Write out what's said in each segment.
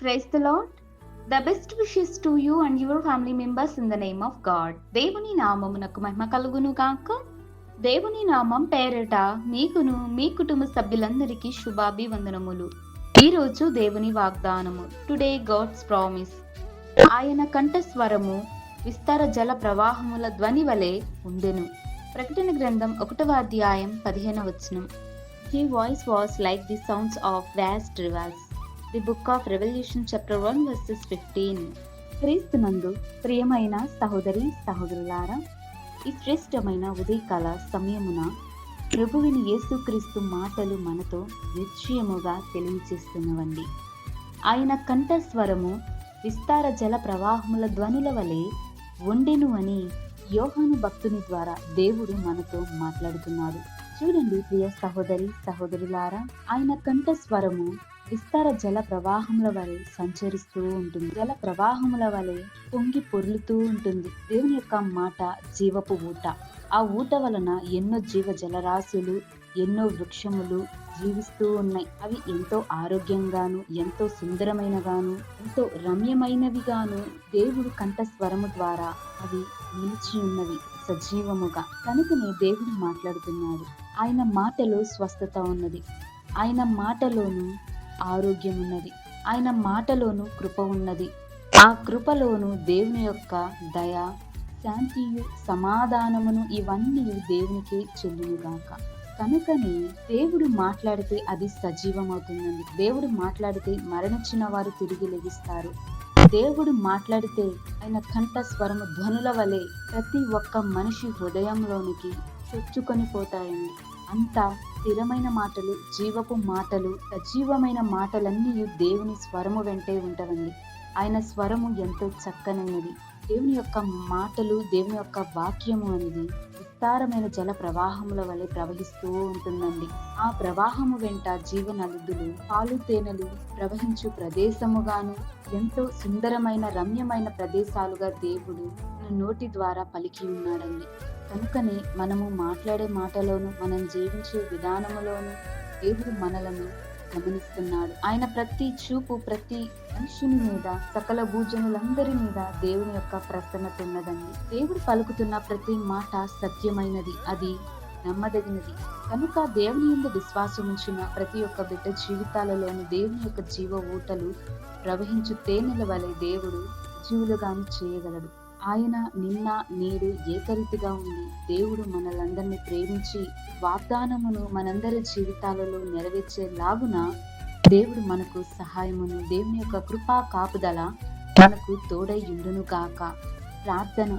Praise the Lord. The best wishes to you and your family members in the name of God. దేవుని నామమునకు మహిమ కలుగును గాక. దేవుని నామం పేరట మీకును మీ కుటుంబ సభ్యులందరికీ శుభాభివందనములు. ఈరోజు దేవుని వాగ్దానము. Today God's promise. ఆయన కంఠస్వరము విస్తార జల ప్రవాహముల ధ్వని వలె ఉండెను. ప్రకటన గ్రంథం 1వ అధ్యాయం 15వ వచనం. His voice was like the sounds of vast rivers. The book of Revelation chapter 1 verses 15. క్రీస్తునందు ప్రియమైన సహోదరి సహోదరులారా, ఈ శ్రేష్టమైన ఉదయకాల సమయమున ప్రభువుని యేసుక్రీస్తు మాటలు మనతో నిశ్చయముగా తెలియచేస్తున్నవండి. ఆయన కంఠస్వరము విస్తార జల ప్రవాహముల ధ్వనుల వలె ఉండెను అని యోహాను భక్తుని ద్వారా దేవుడు మనతో మాట్లాడుతున్నాడు. చూడండి ప్రియ సహోదరి సహోదరులారా, ఆయన కంఠస్వరము విస్తార జల ప్రవాహముల వలె సంచరిస్తూ ఉంటుంది. జల ప్రవాహముల వలె పొంగి పొర్లుతూ ఉంటుంది. దేవుని యొక్క మాట జీవపు ఊట. ఆ ఊట వలన ఎన్నో జీవ జలరాశులు, ఎన్నో వృక్షములు జీవిస్తూ ఉన్నాయి. అవి ఎంతో ఆరోగ్యంగాను, ఎంతో సుందరమైనగాను, ఎంతో రమ్యమైనవిగాను దేవుడు కంఠస్వరము ద్వారా అవి నిలిచి ఉన్నవి సజీవముగా. కనుకనే దేవుడు మాట్లాడుతున్నాడు. ఆయన మాటలో స్వస్థత ఉన్నది. ఆయన మాటలోను ఆరోగ్యం ఉన్నది. ఆయన మాటలోను కృప ఉన్నది. ఆ కృపలోను దేవుని యొక్క దయ, శాంతియు, సమాధానమును ఇవన్నీ దేవునికి చెల్లునుగాక. కనుకని దేవుడు మాట్లాడితే అది సజీవమవుతుందండి. దేవుడు మాట్లాడితే మరణించిన వారు తిరిగి లెగిస్తారు. దేవుడు మాట్లాడితే ఆయన కంఠస్వరము ధ్వనుల వలె ప్రతి ఒక్క మనిషి హృదయంలోనికి చొచ్చుకొని పోతాయండి. అంత స్థిరమైన మాటలు, జీవపు మాటలు, సజీవమైన మాటలన్నీ దేవుని స్వరము వెంటే ఉంటవండి. ఆయన స్వరము ఎంతో చక్కనైనది. దేవుని యొక్క మాటలు, దేవుని యొక్క వాక్యము అనేది విస్తారమైన జల ప్రవాహముల వలె ప్రవహిస్తూ ఉంటుందండి. ఆ ప్రవాహము వెంట జీవనదులు, పాలు తేనెలు ప్రవహించు ప్రదేశముగాను, ఎంతో సుందరమైన రమ్యమైన ప్రదేశాలుగా దేవుడు నోటి ద్వారా పలికి ఉన్నాడండి. కనుకనే మనము మాట్లాడే మాటలోను, మనం జీవించే విధానములోను దేవుడు మనలను గమనిస్తున్నాడు. ఆయన ప్రతి చూపు ప్రతి మనుషుని మీద, సకల భూజనులందరి మీద దేవుని యొక్క ప్రసన్నత ఉన్నదండి. దేవుడు పలుకుతున్న ప్రతి మాట సత్యమైనది, అది నమ్మదగినది. కనుక దేవుని యందు విశ్వాసం ఉంచిన ప్రతి ఒక్క బిడ్డ జీవితాలలోని దేవుని యొక్క జీవ ఊటలు ప్రవహించు తేనెల వలె దేవుడు జీవులుగాను చేయగలడు. ఆయన నిన్న నేడు ఏకరీతిగా ఉంది. దేవుడు మనలందరినీ ప్రేమించి వాగ్దానమును మనందరి జీవితాలలో నెరవేర్చేలాగున దేవుడు మనకు సహాయమును, దేవుని యొక్క కృపా కాపుదల మనకు తోడై ఉండును గాక. ప్రార్థన.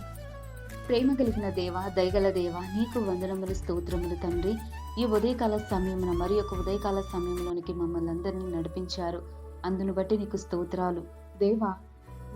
ప్రేమ కలిగిన దేవ, దయగల దేవ, నీకు వందనములు, స్తోత్రములు తండ్రి. ఈ ఉదయకాల సమయమున మరి ఒక ఉదయకాల సమయంలోనికి మమ్మల్ని అందరినీ నడిపించారు. అందును బట్టి నీకు స్తోత్రాలు దేవా.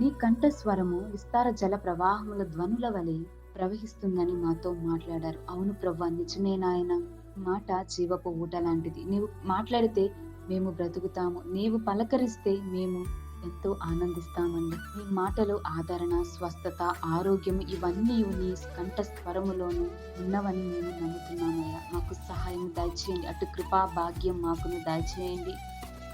నీ కంఠస్వరము విస్తార జల ప్రవాహముల ధ్వనుల వలె ప్రవహిస్తుందని మాతో మాట్లాడారు. అవును ప్రభువా, నిజమే నాయన. మాట జీవపు ఊట లాంటిది. నీవు మాట్లాడితే మేము బ్రతుకుతాము. నీవు పలకరిస్తే మేము ఎంతో ఆనందిస్తామండి. నీ మాటలో ఆదరణ, స్వస్థత, ఆరోగ్యం ఇవన్నీ నీ కంఠస్వరములోను ఉన్నవని మేము నమ్ముతున్నామయ్యా. మాకు సహాయం దయచేయండి. అటు కృపా భాగ్యం మాకును దయచేయండి.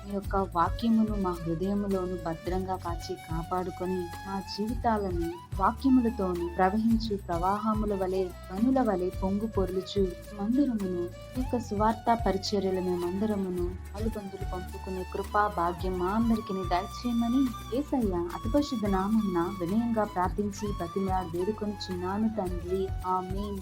మీ యొక్క వాక్యమును మా హృదయములోను భద్రంగా కాచి కాపాడుకొని మా జీవితాలను వాక్యములతోను ప్రవహించు ప్రవాహముల వలె, ధ్వనుల వలె పొంగు పొర్లుచు మందిరమును యొక్క సువార్త పరిచర్యలు మేమందరమును అలుబందులు పంపుకునే కృపా భాగ్యం మా అందరికీ దయచేయమని యేసయ్య అతి పరిశుద్ధ నామమున వినయంగా ప్రార్థించి బతిమలాడి వేడుకొనుచున్నాను తండ్రి. ఆమేన్.